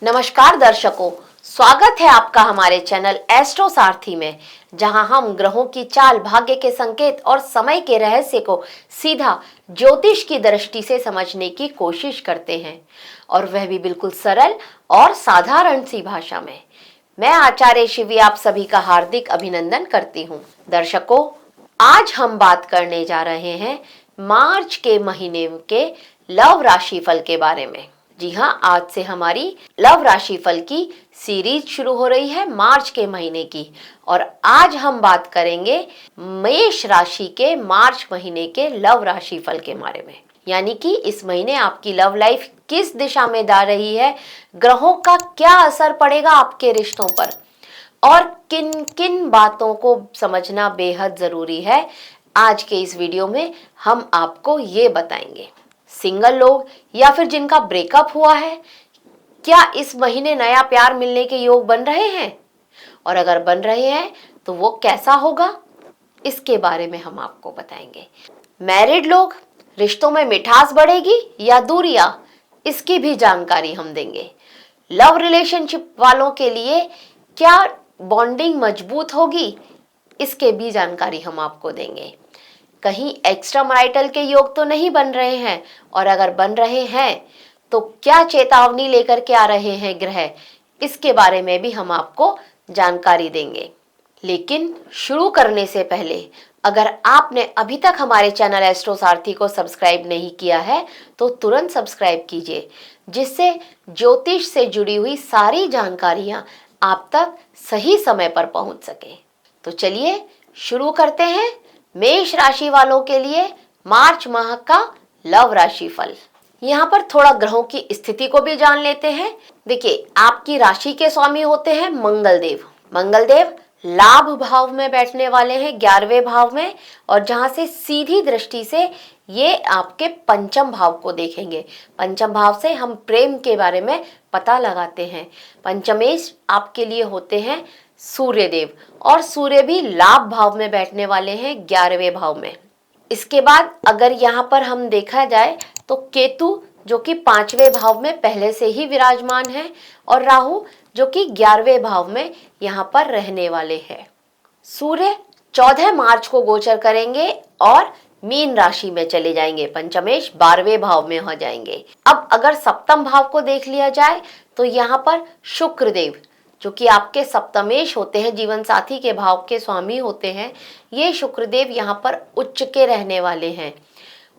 नमस्कार दर्शकों, स्वागत है आपका हमारे चैनल एस्ट्रो सारथी में, जहां हम ग्रहों की चाल, भाग्य के संकेत और समय के रहस्य को सीधा ज्योतिष की दृष्टि से समझने की कोशिश करते हैं, और वह भी बिल्कुल सरल और साधारण सी भाषा में। मैं आचार्य शिवी आप सभी का हार्दिक अभिनंदन करती हूँ। दर्शकों, आज हम बात करने जा रहे हैं मार्च के महीने के लव राशि फल के बारे में। जी हाँ, आज से हमारी लव राशि फल की सीरीज शुरू हो रही है मार्च के महीने की, और आज हम बात करेंगे मेष राशि के मार्च महीने के लव राशि फल के बारे में। यानी कि इस महीने आपकी लव लाइफ किस दिशा में जा रही है, ग्रहों का क्या असर पड़ेगा आपके रिश्तों पर, और किन किन बातों को समझना बेहद जरूरी है। आज के इस वीडियो में हम आपको ये बताएंगे। सिंगल लोग या फिर जिनका ब्रेकअप हुआ है, क्या इस महीने नया प्यार मिलने के योग बन रहे हैं, और अगर बन रहे हैं तो वो कैसा होगा, इसके बारे में हम आपको बताएंगे। मैरिड लोग, रिश्तों में मिठास बढ़ेगी या दूरियां, इसकी भी जानकारी हम देंगे। लव रिलेशनशिप वालों के लिए क्या बॉन्डिंग मजबूत होगी, इसके भी जानकारी हम आपको देंगे। कहीं एक्स्ट्रा मैरिटल के योग तो नहीं बन रहे हैं, और अगर बन रहे हैं तो क्या चेतावनी लेकर के आ रहे हैं ग्रह, इसके बारे में भी हम आपको जानकारी देंगे। लेकिन शुरू करने से पहले अगर आपने अभी तक हमारे चैनल एस्ट्रो सारथी को सब्सक्राइब नहीं किया है तो तुरंत सब्सक्राइब कीजिए, जिससे ज्योतिष से जुड़ी हुई सारी जानकारियां आप तक सही समय पर पहुंच सके। तो चलिए शुरू करते हैं मेष राशि वालों के लिए मार्च माह का लव राशि फल। यहाँ पर थोड़ा ग्रहों की स्थिति को भी जान लेते हैं। देखिए, आपकी राशि के स्वामी होते हैं मंगल देव। मंगल देव लाभ भाव में बैठने वाले हैं, 11वें भाव में, और जहां से सीधी दृष्टि से ये आपके पंचम भाव को देखेंगे। पंचम भाव से हम प्रेम के बारे में पता लगाते हैं। पंचमेश आपके लिए होते हैं सूर्य देव, और सूर्य भी लाभ भाव में बैठने वाले हैं 11वें भाव में। इसके बाद अगर यहाँ पर हम देखा जाए तो केतु जो कि 5वें भाव में पहले से ही विराजमान है, और राहु जो कि 11वें भाव में यहाँ पर रहने वाले हैं। सूर्य 14 मार्च को गोचर करेंगे और मीन राशि में चले जाएंगे। पंचमेश 12वें भाव में हो जाएंगे। अब अगर सप्तम भाव को देख लिया जाए तो यहाँ पर शुक्र देव जो कि आपके सप्तमेश होते हैं, जीवन साथी के भाव के स्वामी होते हैं, ये शुक्रदेव यहाँ पर उच्च के रहने वाले हैं।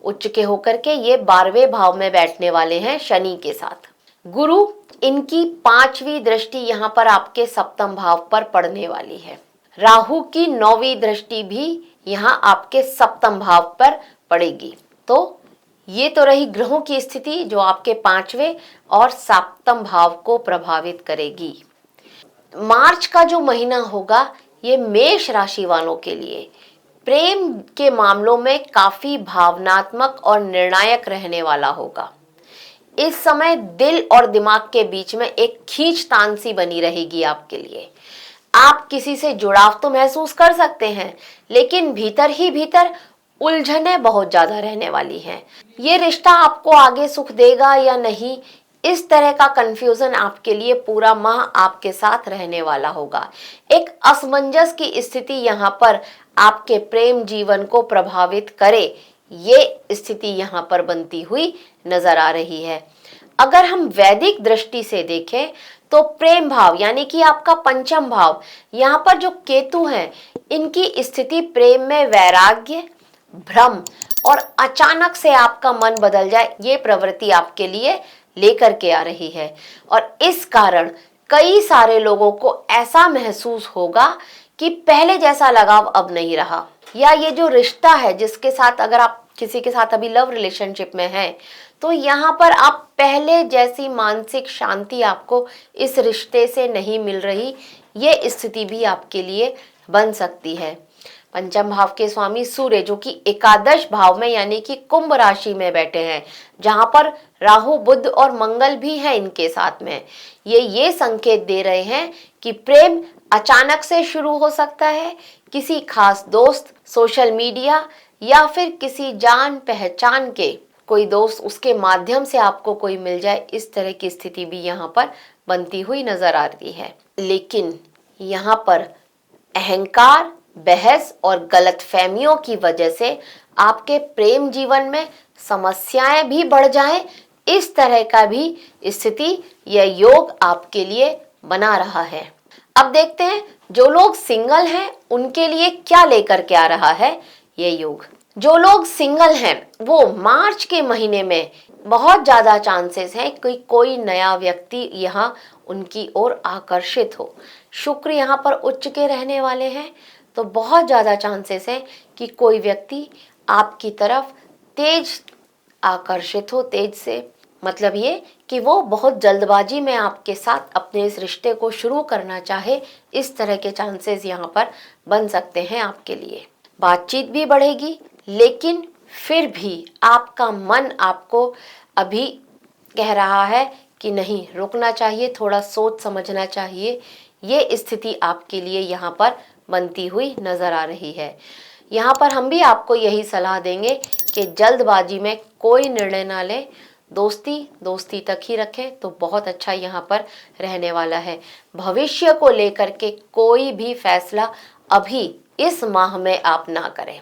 उच्च के होकर के ये 12वें भाव में बैठने वाले हैं शनि के साथ। गुरु, इनकी 5वीं दृष्टि यहाँ पर आपके सप्तम भाव पर पड़ने वाली है। राहु की 9वीं दृष्टि भी यहाँ आपके सप्तम भाव पर पड़ेगी। तो ये तो रही ग्रहों की स्थिति जो आपके 5वें और सप्तम भाव को प्रभावित करेगी। मार्च का जो महीना होगा ये मेष राशि वालों के लिए प्रेम के मामलों में काफी भावनात्मक और निर्णायक रहने वाला होगा। इस समय दिल और दिमाग के बीच में एक खींचतान सी बनी रहेगी आपके लिए। आप किसी से जुड़ाव तो महसूस कर सकते हैं, लेकिन भीतर ही भीतर उलझनें बहुत ज्यादा रहने वाली हैं। ये रिश्ता आपको आगे सुख देगा या नहीं, इस तरह का कंफ्यूजन आपके लिए पूरा माह आपके साथ रहने वाला होगा। एक असमंजस की स्थिति यहाँ पर आपके प्रेम जीवन को प्रभावित करे, ये स्थिति यहाँ पर बनती हुई नजर आ रही है। अगर हम वैदिक दृष्टि से देखें तो प्रेम भाव यानी कि आपका पंचम भाव, यहाँ पर जो केतु हैं, इनकी स्थिति प्रेम में वैराग्य, भ्रम और अचानक से आपका मन बदल जाए, ये प्रवृत्ति आपके लिए लेकर के आ रही है। और इस कारण कई सारे लोगों को ऐसा महसूस होगा कि पहले जैसा लगाव अब नहीं रहा, या ये जो रिश्ता है जिसके साथ अगर आप किसी के साथ अभी लव रिलेशनशिप में हैं तो यहाँ पर आप पहले जैसी मानसिक शांति आपको इस रिश्ते से नहीं मिल रही, ये स्थिति भी आपके लिए बन सकती है। पंचम भाव के स्वामी सूर्य जो कि एकादश भाव में यानी कि कुंभ राशि में बैठे हैं, जहां पर राहु, बुध और मंगल भी हैं इनके साथ में, ये संकेत दे रहे हैं कि प्रेम अचानक से शुरू हो सकता है। किसी खास दोस्त, सोशल मीडिया या फिर किसी जान पहचान के कोई दोस्त उसके माध्यम से आपको कोई मिल जाए, इस तरह की स्थिति भी यहाँ पर बनती हुई नजर आ रही है। लेकिन यहाँ पर अहंकार, बहस और गलतफहमियों की वजह से आपके प्रेम जीवन में समस्याएं भी बढ़ जाएं, इस तरह का भी स्थिति या योग आपके लिए बना रहा है। अब देखते हैं जो लोग सिंगल हैं उनके लिए क्या लेकर के आ रहा है ये योग। जो लोग सिंगल हैं वो मार्च के महीने में बहुत ज्यादा चांसेस हैं कि कोई नया व्यक्ति यहाँ उनकी ओर आकर्षित हो। शुक्र यहाँ पर उच्च के रहने वाले हैं, तो बहुत ज्यादा चांसेस हैं कि कोई व्यक्ति आपकी तरफ तेज आकर्षित हो। तेज से मतलब ये कि वो बहुत जल्दबाजी में आपके साथ अपने इस रिश्ते को शुरू करना चाहे, इस तरह के चांसेस यहाँ पर बन सकते हैं आपके लिए। बातचीत भी बढ़ेगी, लेकिन फिर भी आपका मन आपको अभी कह रहा है कि नहीं, रुकना चाहिए, थोड़ा सोच समझना चाहिए। ये स्थिति आपके लिए यहाँ पर बनती हुई नजर आ रही है। यहाँ पर हम भी आपको यही सलाह देंगे कि जल्दबाजी में कोई निर्णय ना लें, दोस्ती तक ही रखें तो बहुत अच्छा यहाँ पर रहने वाला है। भविष्य को लेकर के कोई भी फैसला अभी इस माह में आप ना करें,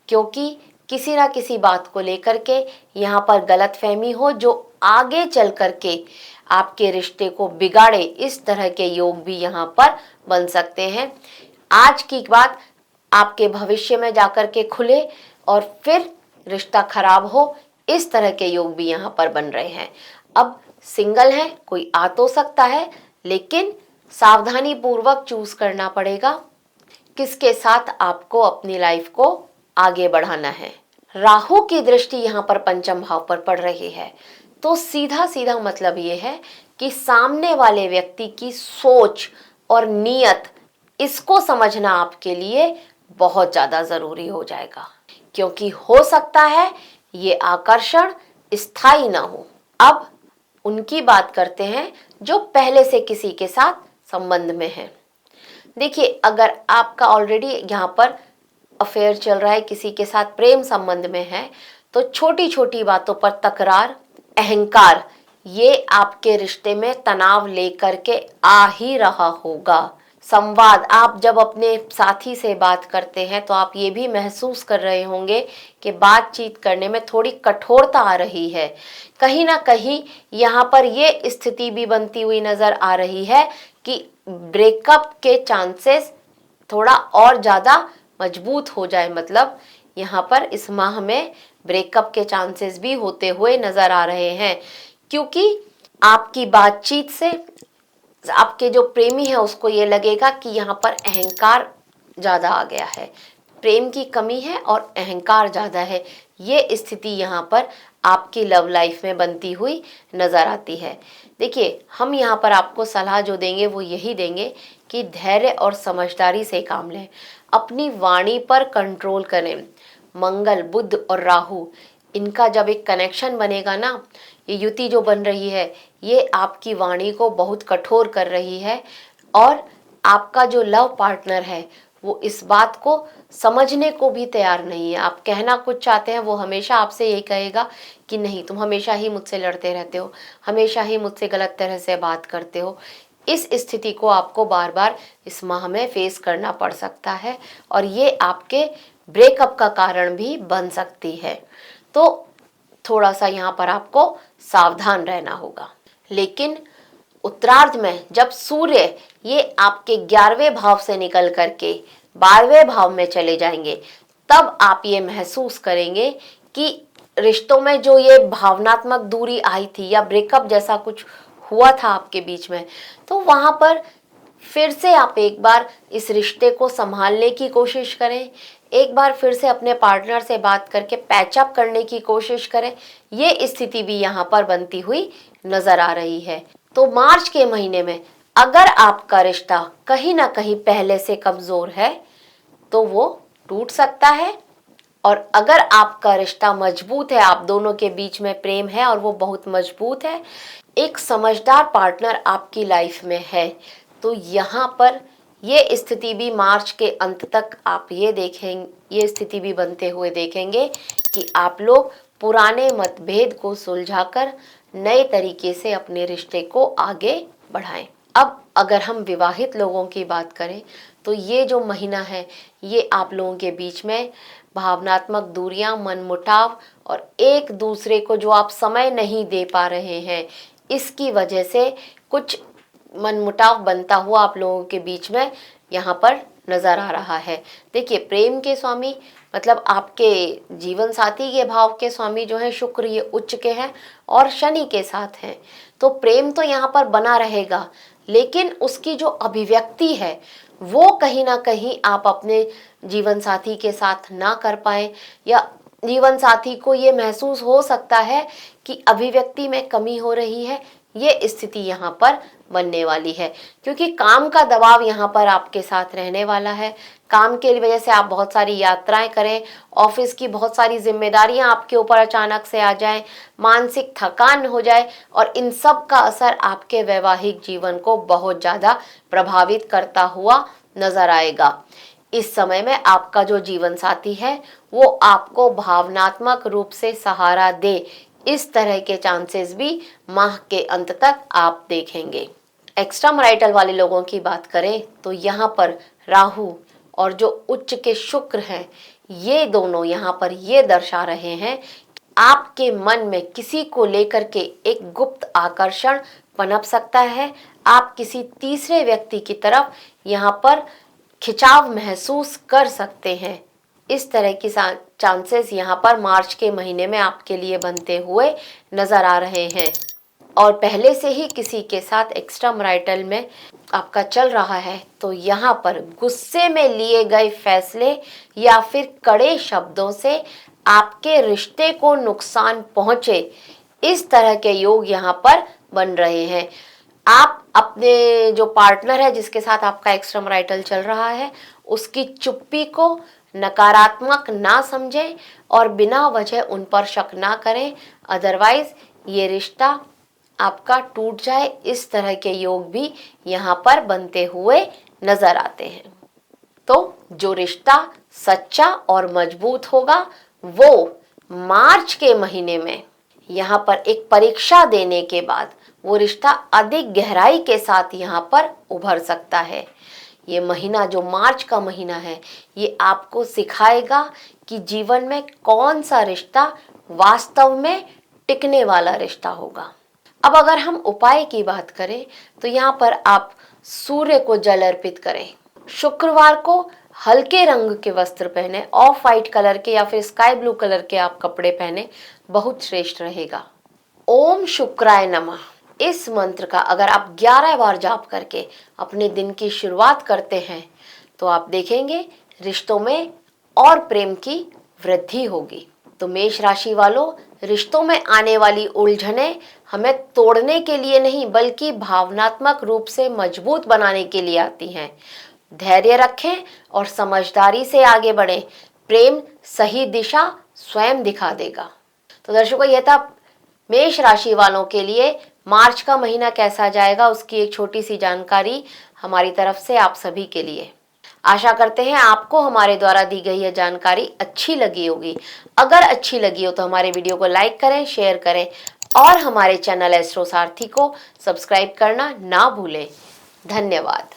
क्योंकि किसी ना किसी बात को लेकर के यहाँ पर गलतफहमी हो जो आगे चल करके आपके रिश्ते को बिगाड़े, इस तरह के योग भी यहाँ पर बन सकते हैं। आज की बात आपके भविष्य में जाकर के खुले और फिर रिश्ता खराब हो, इस तरह के योग भी यहाँ पर बन रहे हैं। अब सिंगल है, कोई आ तो सकता है, लेकिन सावधानी पूर्वक चूज करना पड़ेगा किसके साथ आपको अपनी लाइफ को आगे बढ़ाना है। राहु की दृष्टि यहाँ पर पंचम भाव पर पड़ रही है, तो सीधा सीधा मतलब ये है कि सामने वाले व्यक्ति की सोच और नीयत, इसको समझना आपके लिए बहुत ज्यादा जरूरी हो जाएगा, क्योंकि हो सकता है ये आकर्षण स्थायी ना हो। अब उनकी बात करते हैं जो पहले से किसी के साथ संबंध में है। देखिए, अगर आपका ऑलरेडी यहाँ पर अफेयर चल रहा है, किसी के साथ प्रेम संबंध में है, तो छोटी छोटी बातों पर तकरार, अहंकार, ये आपके रिश्ते में तनाव लेकर के आ ही रहा होगा। संवाद, आप जब अपने साथी से बात करते हैं तो आप ये भी महसूस कर रहे होंगे कि बातचीत करने में थोड़ी कठोरता आ रही है। कहीं ना कहीं यहाँ पर ये स्थिति भी बनती हुई नजर आ रही है कि ब्रेकअप के चांसेस थोड़ा और ज़्यादा मजबूत हो जाए। मतलब यहाँ पर इस माह में ब्रेकअप के चांसेस भी होते हुए नजर आ रहे हैं, क्योंकि आपकी बातचीत से आपके जो प्रेमी है उसको ये लगेगा कि यहाँ पर अहंकार ज़्यादा आ गया है, प्रेम की कमी है और अहंकार ज़्यादा है। ये स्थिति यहाँ पर आपकी लव लाइफ में बनती हुई नज़र आती है। देखिए, हम यहाँ पर आपको सलाह जो देंगे वो यही देंगे कि धैर्य और समझदारी से काम लें, अपनी वाणी पर कंट्रोल करें। मंगल, बुध और राहु, इनका जब एक कनेक्शन बनेगा ना, ये युति जो बन रही है, ये आपकी वाणी को बहुत कठोर कर रही है, और आपका जो लव पार्टनर है वो इस बात को समझने को भी तैयार नहीं है। आप कहना कुछ चाहते हैं, वो हमेशा आपसे यही कहेगा कि नहीं, तुम हमेशा ही मुझसे लड़ते रहते हो, हमेशा ही मुझसे गलत तरह से बात करते हो। इस स्थिति को आपको बार बार इस माह में फेस करना पड़ सकता है, और ये आपके ब्रेकअप का कारण भी बन सकती है। तो थोड़ा सा यहाँ पर आपको सावधान रहना होगा। लेकिन उत्तरार्ध में जब सूर्य ये आपके 11वें भाव से निकल करके 12वें भाव में चले जाएंगे, तब आप ये महसूस करेंगे कि रिश्तों में जो ये भावनात्मक दूरी आई थी या ब्रेकअप जैसा कुछ हुआ था आपके बीच में, तो वहां पर फिर से आप एक बार इस रिश्ते को संभालने की कोशिश करें, एक बार फिर से अपने पार्टनर से बात करके पैचअप करने की कोशिश करें। ये स्थिति भी यहाँ पर बनती हुई नजर आ रही है। तो मार्च के महीने में अगर आपका रिश्ता कहीं ना कहीं पहले से कमजोर है तो वो टूट सकता है, और अगर आपका रिश्ता मजबूत है, आप दोनों के बीच में प्रेम है और वो बहुत मजबूत है, एक समझदार पार्टनर आपकी लाइफ में है, तो यहाँ पर ये स्थिति भी मार्च के अंत तक आप ये स्थिति भी बनते हुए देखेंगे कि आप लोग पुराने मतभेद को सुलझाकर नए तरीके से अपने रिश्ते को आगे बढ़ाएं। अब अगर हम विवाहित लोगों की बात करें तो ये जो महीना है ये आप लोगों के बीच में भावनात्मक दूरियां, मनमुटाव और एक दूसरे को जो आप समय नहीं दे पा रहे हैं इसकी वजह से कुछ मनमुटाव बनता हुआ आप लोगों के बीच में यहाँ पर नजर आ रहा है। देखिए, प्रेम के स्वामी मतलब आपके जीवन साथी के भाव के स्वामी जो है शुक्र, ये उच्च के हैं और शनि के साथ हैं, तो प्रेम तो यहाँ पर बना रहेगा, लेकिन उसकी जो अभिव्यक्ति है वो कहीं ना कहीं आप अपने जीवन साथी के साथ ना कर पाए, या जीवन साथी को ये महसूस हो सकता है कि अभिव्यक्ति में कमी हो रही है। ये स्थिति यहाँ पर बनने वाली है क्योंकि काम का दबाव यहाँ पर आपके साथ रहने वाला है। काम के वजह से आप बहुत सारी यात्राएं करें, ऑफिस की बहुत सारी जिम्मेदारियां आपके ऊपर अचानक से आ जाएं, मानसिक थकान हो जाए और इन सब का असर आपके वैवाहिक जीवन को बहुत ज़्यादा प्रभावित करता हुआ नजर आएगा। इस समय में आपका जो जीवन साथी है वो आपको भावनात्मक रूप से सहारा दे, इस तरह के चांसेस भी माह के अंत तक आप देखेंगे। एक्स्ट्रा मैरिटल वाले लोगों की बात करें तो यहाँ पर राहु और जो उच्च के शुक्र हैं ये दोनों यहाँ पर ये दर्शा रहे हैं आपके मन में किसी को लेकर के एक गुप्त आकर्षण पनप सकता है। आप किसी तीसरे व्यक्ति की तरफ यहाँ पर खिंचाव महसूस कर सकते हैं। इस तरह की चांसेस यहाँ पर मार्च के महीने में आपके लिए बनते हुए नजर आ रहे हैं। और पहले से ही किसी के साथ एक्स्ट्रा मैरिटल में आपका चल रहा है तो यहाँ पर गुस्से में लिए गए फैसले या फिर कड़े शब्दों से आपके रिश्ते को नुकसान पहुंचे, इस तरह के योग यहाँ पर बन रहे हैं। आप अपने जो पार्टनर है जिसके साथ आपका एक्स्ट्रा मैरिटल चल रहा है उसकी चुप्पी को नकारात्मक ना समझें और बिना वजह उन पर शक ना करें, अदरवाइज ये रिश्ता आपका टूट जाए। इस तरह के योग भी यहाँ पर बनते हुए नजर आते हैं। तो जो रिश्ता सच्चा और मजबूत होगा वो मार्च के महीने में यहाँ पर एक परीक्षा देने के बाद वो रिश्ता अधिक गहराई के साथ यहाँ पर उभर सकता है। ये महीना जो मार्च का महीना है ये आपको सिखाएगा कि जीवन में कौन सा रिश्ता वास्तव में टिकने वाला रिश्ता होगा। अब अगर हम उपाय की बात करें तो यहाँ पर आप सूर्य को जल अर्पित करें। शुक्रवार को हल्के रंग के वस्त्र पहने, ऑफ वाइट कलर के या फिर स्काई ब्लू कलर के आप कपड़े पहने, बहुत श्रेष्ठ रहेगा। ओम शुक्राय नमः, इस मंत्र का अगर आप 11 बार जाप करके अपने दिन की शुरुआत करते हैं तो आप देखेंगे रिश्तों में और प्रेम की वृद्धि होगी। तो मेष राशि वालों, रिश्तों में आने वाली उलझनें हमें तोड़ने के लिए नहीं बल्कि भावनात्मक रूप से मजबूत बनाने के लिए आती हैं। धैर्य रखें और समझदारी से आगे बढ़ें। प्रेम सही दिशा स्वयं दिखा देगा। तो दर्शकों, यह था मेष राशि वालों के लिए मार्च का महीना कैसा जाएगा उसकी एक छोटी सी जानकारी हमारी तरफ से आप सभी के लिए। आशा करते हैं आपको हमारे द्वारा दी गई यह जानकारी अच्छी लगी होगी। अगर अच्छी लगी हो तो हमारे वीडियो को लाइक करें, शेयर करें और हमारे चैनल एस्ट्रो सारथी को सब्सक्राइब करना ना भूलें। धन्यवाद।